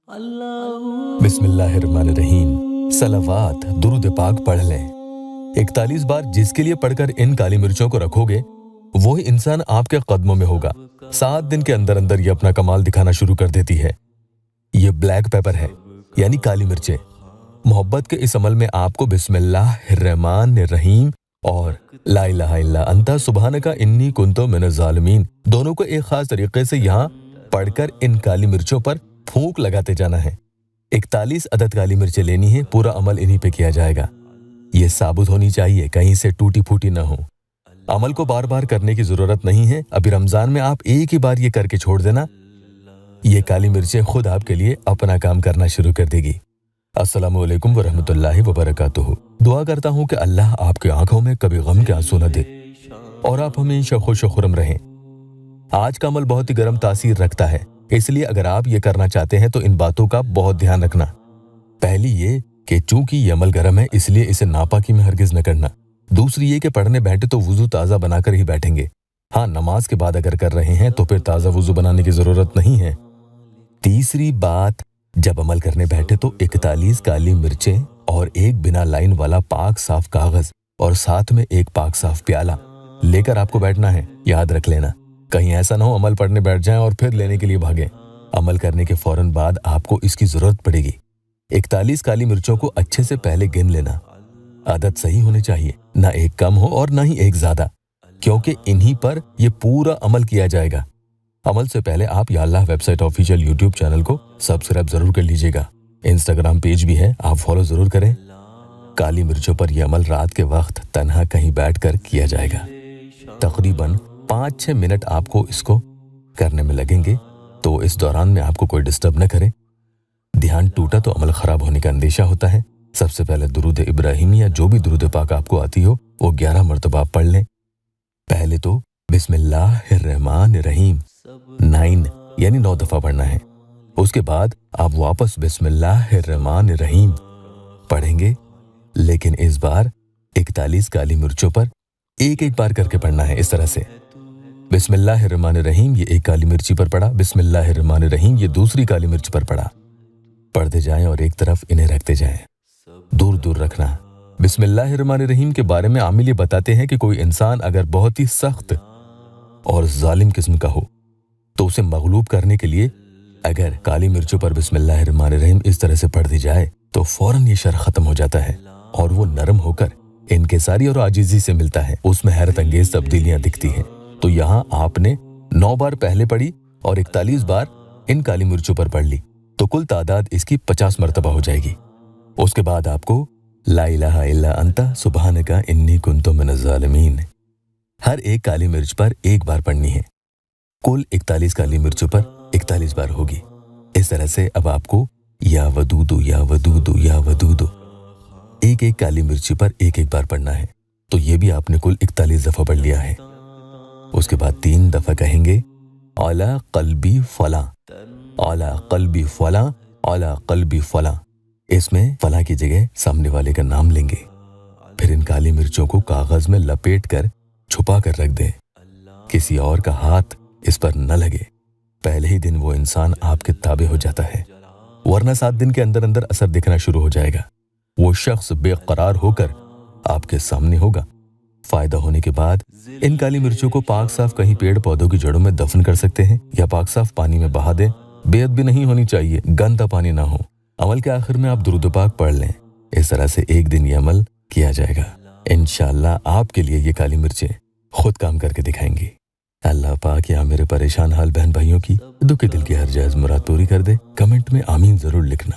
बिस्मिल्लाहिर्रहमानिर्रहीम। सलावात दुरूद पाक पढ़ लें 41 बार। जिसके लिए पढ़कर इन काली मिर्चों को रखोगे वही इंसान आपके कदमों में होगा। 7 दिन के अंदर अंदर ये अपना कमाल दिखाना शुरू कर देती है। ये ब्लैक पेपर है यानी काली मिर्चें। मोहब्बत के इस अमल में आपको बिस्मिल्लाहिर्रहमानिर्रहीम और ला इलाहा इल्ला अंता सुब्हानका इन्नी कुन्तु मिनज़ ज़ालिमीन दोनों को एक खास तरीके से यहाँ पढ़कर इन काली मिर्चों पर फूंक लगाते जाना है। 41 अदद काली मिर्चें लेनी है। पूरा अमल इन्हीं पे किया जाएगा। ये साबुत होनी चाहिए, कहीं से टूटी फूटी ना हो। अमल को बार बार करने की जरूरत नहीं है। अभी रमजान में आप एक ही बार ये करके छोड़ देना। ये काली मिर्चें खुद आपके लिए अपना काम करना शुरू कर देगी। अस्सलामु अलैकुम वरहमतुल्लाहि वबरकातुहू। दुआ करता हूँ कि अल्लाह आपकी आंखों में कभी गम के आंसू न दे और आप हमेशा खुश खुरम रहें। आज का अमल बहुत ही गर्म तासीर रखता है, इसलिए अगर आप ये करना चाहते हैं तो इन बातों का बहुत ध्यान रखना। पहली ये कि चूंकि ये अमल गर्म है इसलिए इसे नापाकी में हरगिज न करना। दूसरी ये कि पढ़ने बैठे तो वुजू ताज़ा बनाकर ही बैठेंगे। हाँ, नमाज के बाद अगर कर रहे हैं तो फिर ताज़ा वुजू बनाने की ज़रूरत नहीं है। तीसरी बात, जब अमल करने बैठे तो 41 काली मिर्चें और एक बिना लाइन वाला पाक साफ कागज और साथ में एक पाक साफ प्याला लेकर आपको बैठना है। याद रख लेना, कहीं ऐसा ना हो अमल पढ़ने बैठ जाएं और फिर लेने के लिए भागें। अमल करने के फौरन बाद आपको इसकी जरूरत पड़ेगी। 41 काली मिर्चों को अच्छे से पहले गिन लेना। आदत सही होनी चाहिए, ना एक कम हो और ना ही एक ज्यादा, क्योंकि इन्हीं पर यह पूरा अमल किया जाएगा। अमल से पहले आप या अल्लाह वेबसाइट ऑफिशियल यूट्यूब चैनल को सब्सक्राइब जरूर कर लीजिएगा। इंस्टाग्राम पेज भी है, आप फॉलो जरूर करें। काली मिर्चों पर यह अमल रात के वक्त तन्हा कहीं बैठकर किया जाएगा। तकरीबन 5-6 मिनट आपको इसको करने में लगेंगे, तो इस दौरान में आपको कोई डिस्टर्ब न करे। ध्यान टूटा तो अमल खराब होने का अंदेशा होता है। सबसे पहले दुरूद इब्राहिमी या जो भी दुरूद पाक आपको आती हो वो 11 मरतबा आप पढ़ लें। पहले तो बिस्मिल्लाहिर्रहमानिर्रहीम 9 यानी 9 दफा पढ़ना है। उसके बाद आप वापस बिस्मिल्लाहिर्रहमानिर्रहीम पढ़ेंगे, लेकिन इस बार 41 काली मिर्चों पर एक एक बार करके पढ़ना है। इस तरह से बिस्मिल्लाहिर्रहमानिर्रहीम ये एक काली मिर्ची पर पढ़ा, बिस्मिल्लाहिर्रहमानिर्रहीम ये दूसरी काली मिर्च पर पढ़ा। पढ़ते जाएं और एक तरफ इन्हें रखते जाएं, दूर दूर रखना। बिस्मिल्लाहिर्रहमानिर्रहीम के बारे में आमिल ये बताते हैं कि कोई इंसान अगर बहुत ही सख्त और जालिम किस्म का हो तो उसे मगलूब करने के लिए अगर काली मिर्चों पर बिस्मिल्लाहिर्रहमानिर्रहीम इस तरह से पढ़ दी जाए तो फौरन ये शर खत्म हो जाता है और वो नरम होकर इनकिसारी और आजिजी से मिलता है। उसमें हैरत अंगेज तब्दीलियां दिखती हैं। तो यहाँ आपने 9 बार पहले पढ़ी और 41 बार इन काली मिर्चों पर पढ़ ली, तो कुल तादाद इसकी 50 मरतबा हो जाएगी। उसके बाद आपको ला इलाहा इल्ला अंता सुब्हानका इन्नी कुन्तु मिनज़ ज़ालिमीन हर एक काली मिर्च पर एक बार पढ़नी है। कुल 41 काली मिर्चों पर 41 बार होगी। इस तरह से अब आपको या वदूदू या वदूदू या वदूदू एक एक काली मिर्ची पर एक एक बार पढ़ना है। तो ये भी आपने कुल 41 दफा पढ़ लिया है। उसके बाद 3 दफा कहेंगे अला कल्बी फला, अला कल्बी फला, अला कल्बी फला। इसमें फला की जगह सामने वाले का नाम लेंगे। फिर इन काली मिर्चों को कागज में लपेट कर छुपा कर रख दें, किसी और का हाथ इस पर न लगे। पहले ही दिन वो इंसान आपके ताबे हो जाता है, वरना 7 दिन के अंदर अंदर असर दिखना शुरू हो जाएगा। वो शख्स बेकरार होकर आपके सामने होगा। फायदा होने के बाद इन काली मिर्चों को पाक साफ कहीं पेड़ पौधों की जड़ों में दफन कर सकते हैं या पाक साफ पानी में बहा दें। बेअद भी नहीं होनी चाहिए, गंदा पानी ना हो। अमल के आखिर में आप दुरूद पाक पढ़ लें। इस तरह से एक दिन ये अमल किया जाएगा। इंशाअल्लाह आपके लिए ये काली मिर्चें खुद काम करके दिखाएंगी। अल्लाह पाक यहाँ मेरे परेशान हाल बहन भाइयों की दुखी दिल की हर जायज मुराद पूरी कर दे। कमेंट में आमीन जरूर लिखना।